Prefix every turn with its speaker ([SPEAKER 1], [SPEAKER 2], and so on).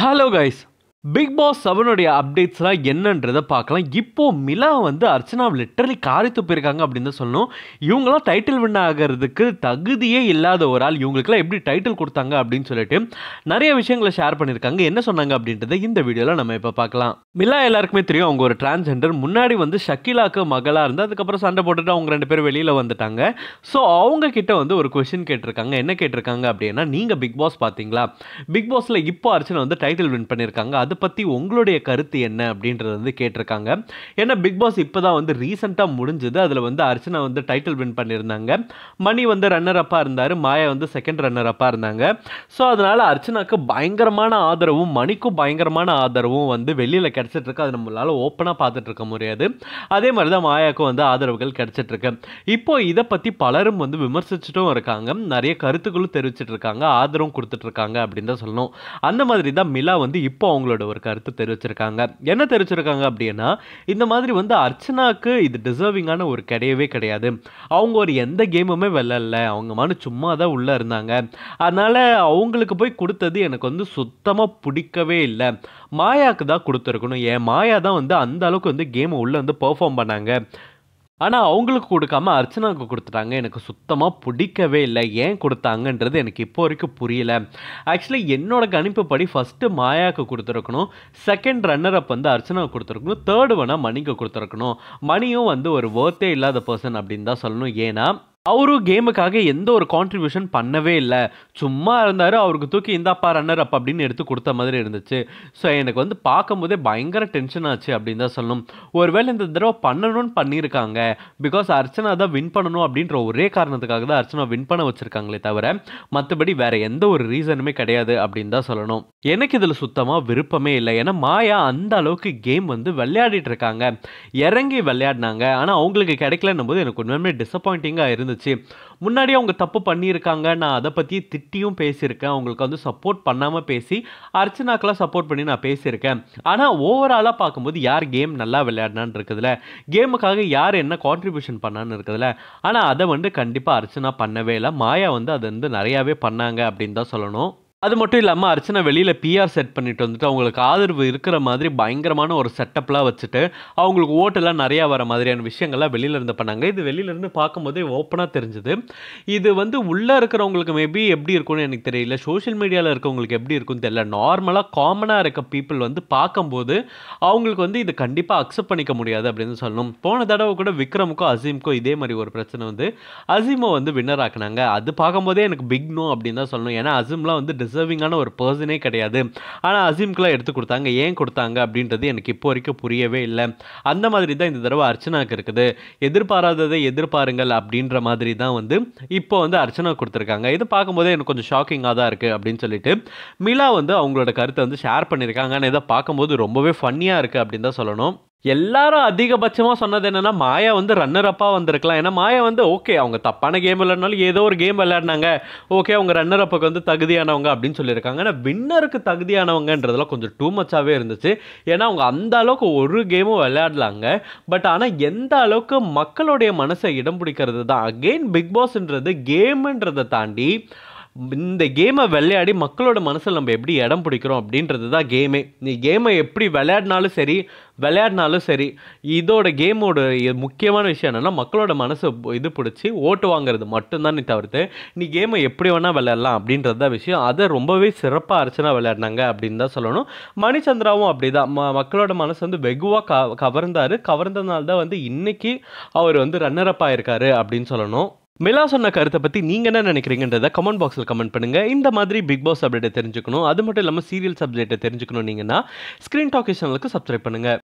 [SPEAKER 1] Hello guys, big pass 7 உடைய அப்டேட்ஸ்லாம் என்னன்றதை பார்க்கலாம். இப்போ மிலா வந்து அர்ச்சனா லிட்டரலி காரி துப்பியிருக்காங்க அப்படின்னு தான் சொல்லணும். இவங்களாம் டைட்டில் வின் ஆகிறதுக்கு தகுதியே இல்லாத ஒரு ஆள், இவங்களுக்குலாம் எப்படி டைட்டில் கொடுத்தாங்க அப்படின்னு சொல்லிட்டு நிறைய விஷயங்களை ஷேர் பண்ணியிருக்காங்க. என்ன சொன்னாங்க அப்படின்றத இந்த வீடியோவில் நம்ம இப்போ பார்க்கலாம். மிலா எல்லாருக்குமே தெரியும், அவங்க ஒரு டிரான்ஸ்ஜெண்டர். முன்னாடி வந்து ஷக்கிலாக்கு மகளாக இருந்து அதுக்கப்புறம் சண்டை போட்டுட்டு அவங்க 2 பேரும் வெளியில் வந்துட்டாங்க. ஸோ அவங்க கிட்ட வந்து ஒரு கொஷின் கேட்டிருக்காங்க. என்ன கேட்டிருக்காங்க அப்படின்னா, நீங்கள் பிக் பாஸ் பார்த்தீங்களா? பிக் பாஸில் இப்போ அர்ச்சனா வந்து டைட்டில் வின் பண்ணியிருக்காங்க, அதை பற்றி உங்களுடைய கருத்து என்ன அப்படின்றது வந்து கேட்டிருக்காங்க. ஏன்னா பிக் பாஸ் இப்போ தான் வந்து ரீசெண்டாக முடிஞ்சது. அதில் வந்து அர்ச்சனா வந்து டைட்டில் வின் பண்ணியிருந்தாங்க. மணி வந்து ரன்னர் அப்பாக இருந்தார், மாயா வந்து செகண்ட் ரன்னர் அப்பாக இருந்தாங்க. ஸோ அதனால் அர்ச்சனாக்கு பயங்கரமான ஆதரவும் மணிக்கும் பயங்கரமான ஆதரவும் வந்து வெளியில் கிடச்சிட்டு இருக்கு. அது நம்மளால் ஓப்பனாக பார்த்துட்டு இருக்க முடியாது. அதே மாதிரி தான் மாயாவுக்கும் வந்து ஆதரவுகள் கிடச்சிட்டு இருக்கு. இப்போ இதை பற்றி பலரும் வந்து விமர்சிச்சுட்டும் இருக்காங்க, நிறைய கருத்துக்களும் தெரிவிச்சிட்டு இருக்காங்க, ஆதரவும் கொடுத்துட்டு இருக்காங்க அப்படின்னு தான் சொல்லணும். அந்த மாதிரி தான் மிலா வந்து இப்போ அவங்களோட ஒரு கருத்து தெரிவிச்சிருக்காங்க. என்ன தெரிவிச்சிருக்காங்க அப்படின்னா, இந்த மாதிரி வந்து அர்ச்சனாக்கு இது டிசர்விங்கான ஒரு கிடையவே கிடையாது. அவங்க ஒரு எந்த கேமுமே விளையாடல, அவங்க மனு சும்மா தான் உள்ளே இருந்தாங்க. அதனால் அவங்களுக்கு போய் கொடுத்தது எனக்கு வந்து சுத்தமாக பிடிக்கவே இல்லை. மாயாவுக்கு தான் கொடுத்துருக்கணும். ஏன் மாயா தான் வந்து அந்த அளவுக்கு வந்து கேமை உள்ளே வந்து பெர்ஃபார்ம் பண்ணாங்க. ஆனால் அவங்களுக்கு கொடுக்காம அர்ச்சனாவுக்கு கொடுத்துட்டாங்க. எனக்கு சுத்தமாக பிடிக்கவே இல்லை. ஏன் கொடுத்தாங்கன்றது எனக்கு இப்போ வரைக்கும் புரியல. ஆக்சுவலி என்னோட கணிப்புப்படி ஃபஸ்ட்டு மாயாவுக்கு கொடுத்துருக்கணும், செகண்ட் ரன்னர் அப் வந்து அர்ச்சனாவுக்கு கொடுத்துருக்கணும், தேர்டு வேணால் மணிக்கு கொடுத்துருக்கணும். மணியும் வந்து ஒரு வொர்த்தே இல்லாத பர்சன் அப்படின்னு தான் சொல்லணும். ஏன்னா அவரும் கேமுக்காக எந்த ஒரு கான்ட்ரிபியூஷன் பண்ணவே இல்லை, சும்மா இருந்தார். அவருக்கு தூக்கி இந்தாப்பா ரன்னர் அப் அப்படின்னு எடுத்து கொடுத்த மாதிரி இருந்துச்சு. ஸோ எனக்கு வந்து பார்க்கும்போதே பயங்கர டென்ஷன் ஆச்சு அப்படின்னு தான் சொல்லணும். ஒருவேளை இந்த தடவை பண்ணணும்னு பண்ணியிருக்காங்க, பிகாஸ் அர்ச்சனா தான் வின் பண்ணணும் அப்படின்ற ஒரே காரணத்துக்காக தான் அர்ச்சனா வின் பண்ண வச்சுருக்காங்களே தவிர மற்றபடி வேறு எந்த ஒரு ரீசனுமே கிடையாது அப்படின்னு தான் சொல்லணும். எனக்கு இதில் சுத்தமாக விருப்பமே இல்லை. ஏன்னா மாயா அந்த அளவுக்கு கேம் வந்து விளையாடிட்டு இருக்காங்க, இறங்கி விளையாடினாங்க. ஆனால் அவங்களுக்கு கிடைக்கலன்னும் போது எனக்கு உண்மையுமே டிசப்பாயிண்டிங்காக இருந்துச்சு. முன்னாடி அவங்க தப்பு பண்ணியிருக்காங்க, நான் அதை பற்றி திட்டியும் பேசியிருக்கேன். அவங்களுக்கு வந்து சப்போர்ட் பண்ணாமல் பேசி அர்ச்சனாக்கெல்லாம் சப்போர்ட் பண்ணி நான் பேசியிருக்கேன். ஆனால் ஓவராலாக பார்க்கும்போது யார் கேம் நல்லா விளையாடினான்னு இருக்குதுல்ல, கேமுக்காக யார் என்ன கான்ட்ரிபியூஷன் பண்ணான்னு இருக்குதுல்ல. ஆனால் அதை வந்து கண்டிப்பாக அர்ச்சனா பண்ணவே இல்லை. மாயா வந்து அதை வந்து நிறையாவே பண்ணாங்க அப்படின்னு தான் சொல்லணும். அது மட்டும் இல்லாமல் அர்ச்சனா வெளியில் பிஆர் செட் பண்ணிட்டு வந்துட்டு அவங்களுக்கு ஆதரவு இருக்கிற மாதிரி பயங்கரமான ஒரு செட்டப்லாம் வச்சுட்டு அவங்களுக்கு ஓட்டெல்லாம் நிறையா வர மாதிரியான விஷயங்கள்லாம் வெளியிலேருந்து பண்ணாங்க. இது வெளியிலேருந்து பார்க்கும்போதே ஓப்பனாக தெரிஞ்சுது. இது வந்து உள்ளே இருக்கிறவங்களுக்கு மேபி எப்படி இருக்கும்னு எனக்கு தெரியல, சோஷியல் மீடியாவில் இருக்கவங்களுக்கு எப்படி இருக்குன்னு தெரியல. நார்மலாக காமனாக இருக்க பீப்புள் வந்து பார்க்கும்போது அவங்களுக்கு வந்து இது கண்டிப்பாக அக்செப்ட் பண்ணிக்க முடியாது அப்படின்னு சொல்லணும். போன தடவை கூட விக்ரமுக்கும் அசீமுக்கும் இதே மாதிரி ஒரு பிரச்சனை வந்து அசீமை வந்து வின்னர் ஆக்குனாங்க. அது பார்க்கும்போதே எனக்கு பிக் நோ அப்படின்னு தான் சொல்லணும். ஏன்னா அசீம்லாம் வந்து டிசர்விங்கான ஒரு பர்சனே கிடையாது. ஆனால் அசீம்க்குலாம் எடுத்து கொடுத்தாங்க. ஏன் கொடுத்தாங்க அப்படின்றது எனக்கு இப்போ வரைக்கும் புரியவே இல்லை. அந்த மாதிரி தான் இந்த தடவை அர்ச்சனாவுக்கு இருக்குது. எதிர்பாராததை எதிர்பாருங்கள் அப்படின்ற மாதிரி தான் வந்து இப்போ வந்து அர்ச்சனா கொடுத்துருக்காங்க. இது பார்க்கும்போதே எனக்கு கொஞ்சம் ஷாக்கிங்காக தான் இருக்குது அப்படின்னு சொல்லிட்டு மிலா வந்து அவங்களோட கருத்தை வந்து ஷேர் பண்ணியிருக்காங்க. ஆனால் இதை பார்க்கும்போது ரொம்பவே ஃபன்னியாக இருக்குது அப்படின்னு தான் சொல்லணும். எல்லாரும் அதிகபட்சமாக சொன்னது என்னென்னா, மாயா வந்து ரன்னர் அப்பாக வந்திருக்கலாம். ஏன்னா மாயா வந்து ஓகே, அவங்க தப்பான கேம் விளையாடினாலும் ஏதோ ஒரு கேம் விளையாடினாங்க, ஓகே அவங்க ரன்னர் அப்புக்கு வந்து தகுதியானவங்க அப்படின்னு சொல்லியிருக்காங்க. ஆனால் வின்னருக்கு தகுதியானவங்கன்றதெல்லாம் கொஞ்சம் டூ மச்சாகவே இருந்துச்சு. ஏன்னா அவங்க அந்த அளவுக்கு ஒரு கேமும் விளையாடலாங்க. பட் ஆனால் எந்த அளவுக்கு மக்களுடைய மனசை இடம் பிடிக்கிறது தான். அகெயின் பிக் பாஸ்ன்றது கேமுன்றதை தாண்டி இந்த கேமை விளையாடி மக்களோட மனசில் நம்ம எப்படி இடம் பிடிக்கிறோம் அப்படின்றது தான் கேமே. நீ கேமை எப்படி விளையாடினாலும் சரி, இதோட கேமோட முக்கியமான விஷயம் என்னென்னா மக்களோட மனசை இது பிடிச்சி ஓட்டு வாங்குறது மட்டும்தான். நீ தவிர்த்து நீ கேமை எப்படி வேணால் விளையாடலாம் அப்படின்றது தான் விஷயம். அதை ரொம்பவே சிறப்பாக அர்ச்சனா விளையாடினாங்க அப்படின்னு தான் சொல்லணும். மணிச்சந்திராவும் அப்படி தான் மக்களோட மனசு வந்து வெகுவாக கவர்ந்ததுனால தான் வந்து இன்னைக்கு அவர் வந்து ரன்னர் அப் ஆயிருக்காரு அப்படின்னு சொல்லணும். மிலா சொன்ன கருத்தை பற்றி நீங்கள் என்ன நினைக்கிறீங்கன்றதை கமெண்ட் பாக்ஸில் கமெண்ட் பண்ணுங்கள். இந்த மாதிரி பிக் பாஸ் அப்டேட்டை தெரிஞ்சுக்கணும், அது மட்டும் இல்லாமல் சீரியல் சப்ஜெக்டை தெரிஞ்சுக்கணும் நீங்கன்னா ஸ்க்ரீன் டாக் சேனலுக்கு சப்ஸ்கிரைப் பண்ணுங்கள்.